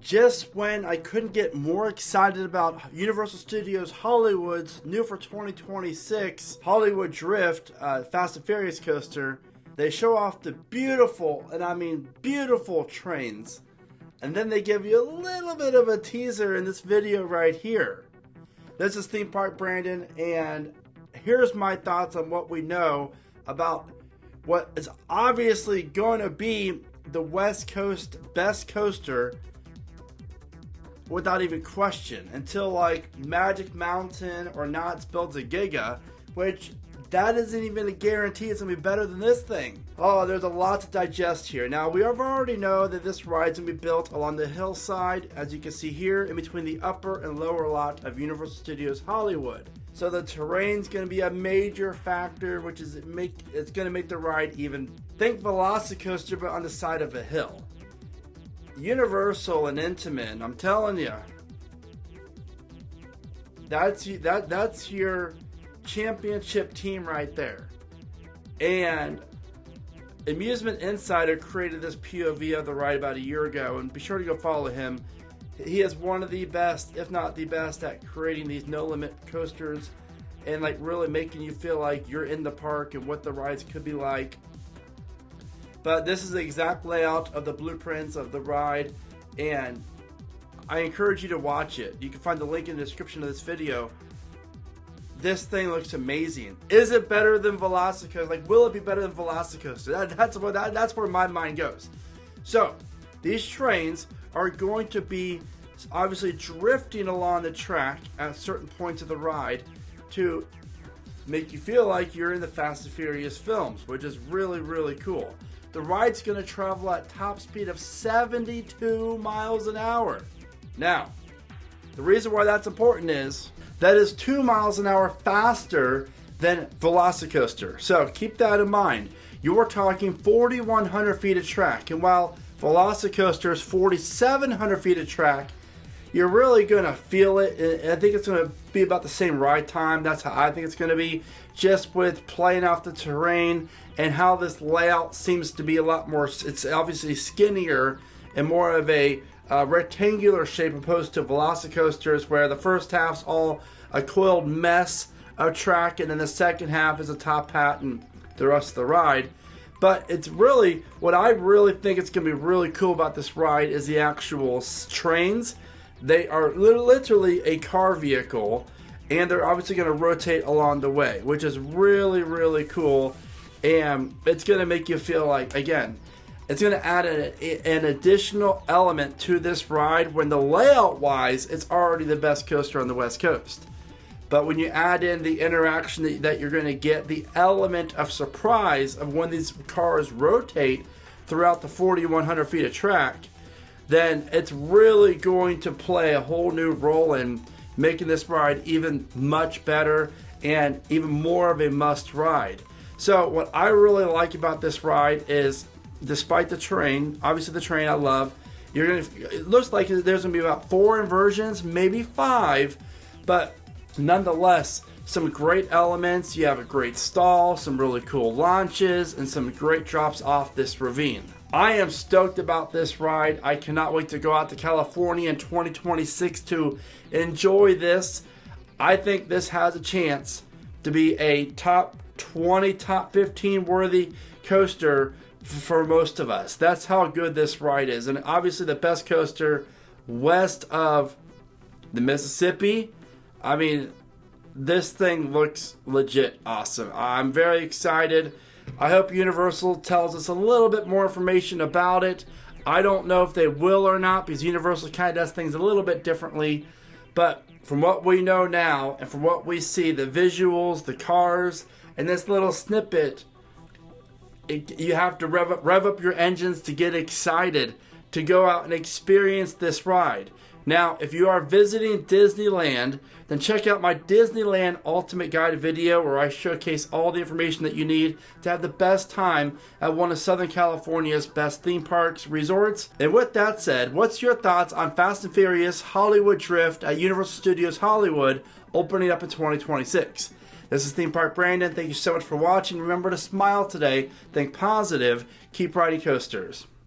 just when I couldn't get more excited about Universal Studios Hollywood's new for 2026 Hollywood Drift Fast and Furious coaster, they show off the beautiful, and I mean beautiful, trains. And then they give you a little bit of a teaser in this video right here. This is Theme Park Brandon, and here's my thoughts on what we know about what is obviously going to be the West Coast best coaster without even question, until like Magic Mountain or Knott's builds a Giga, which that isn't even a guarantee it's going to be better than this thing. Oh, there's a lot to digest here. Now, we already know that this ride's going to be built along the hillside, as you can see here, in between the upper and lower lot of Universal Studios Hollywood. So the terrain's going to be a major factor, which is it's going to make the ride even, think Velocicoaster, but on the side of a hill. Universal and Intamin, I'm telling you, that's your championship team right there. And Amusement Insider created this POV of the ride about a year ago, and be sure to go follow him. He is one of the best, if not the best, at creating these no-limit coasters and like really making you feel like you're in the park and what the rides could be like. But this is the exact layout of the blueprints of the ride, and I encourage you to watch it. You can find the link in the description of this video. This thing looks amazing. Is it better than Velocicoaster? Like, will it be better than Velocicoaster? That's where my mind goes. So, these trains are going to be obviously drifting along the track at certain points of the ride to make you feel like you're in the Fast and Furious films, which is really, really cool. The ride's going to travel at top speed of 72 miles an hour. Now, the reason why that's important is that is 2 miles an hour faster than Velocicoaster. So keep that in mind. You're talking 4,100 feet of track. And while Velocicoaster is 4,700 feet of track, you're really going to feel it. I think it's going to be about the same ride time. That's how I think it's going to be, just with playing off the terrain and how this layout seems to be a lot more, it's obviously skinnier and more of a rectangular shape opposed to Velocicoasters, where the first half's all a coiled mess of track and then the second half is a top hat and the rest of the ride. But it's really, what I really think it's going to be really cool about this ride is the actual trains. They are literally a car vehicle, and they're obviously going to rotate along the way, which is really, really cool. And it's going to make you feel like, again, it's going to add an additional element to this ride when the layout-wise, it's already the best coaster on the West Coast. But when you add in the interaction that you're going to get, the element of surprise of when these cars rotate throughout the 4,100 feet of track, then it's really going to play a whole new role in making this ride even much better and even more of a must ride. So what I really like about this ride is, despite the terrain, obviously the terrain I love, it looks like there's going to be about 4 inversions, maybe 5, but nonetheless, some great elements. You have a great stall, some really cool launches, and some great drops off this ravine. I am stoked about this ride. I cannot wait to go out to California in 2026 to enjoy this. I think this has a chance to be a top 20, top 15 worthy coaster for most of us. That's how good this ride is. And obviously the best coaster west of the Mississippi. I mean, this thing looks legit awesome. I'm very excited. I hope Universal tells us a little bit more information about it. I don't know if they will or not, because Universal kind of does things a little bit differently. But from what we know now and from what we see, the visuals, the cars, and this little snippet, you have to rev up your engines to get excited to go out and experience this ride. Now, if you are visiting Disneyland, then check out my Disneyland Ultimate Guide video, where I showcase all the information that you need to have the best time at one of Southern California's best theme parks, resorts. And with that said, what's your thoughts on Fast and Furious Hollywood Drift at Universal Studios Hollywood opening up in 2026? This is Theme Park Brandon. Thank you so much for watching. Remember to smile today, think positive, keep riding coasters.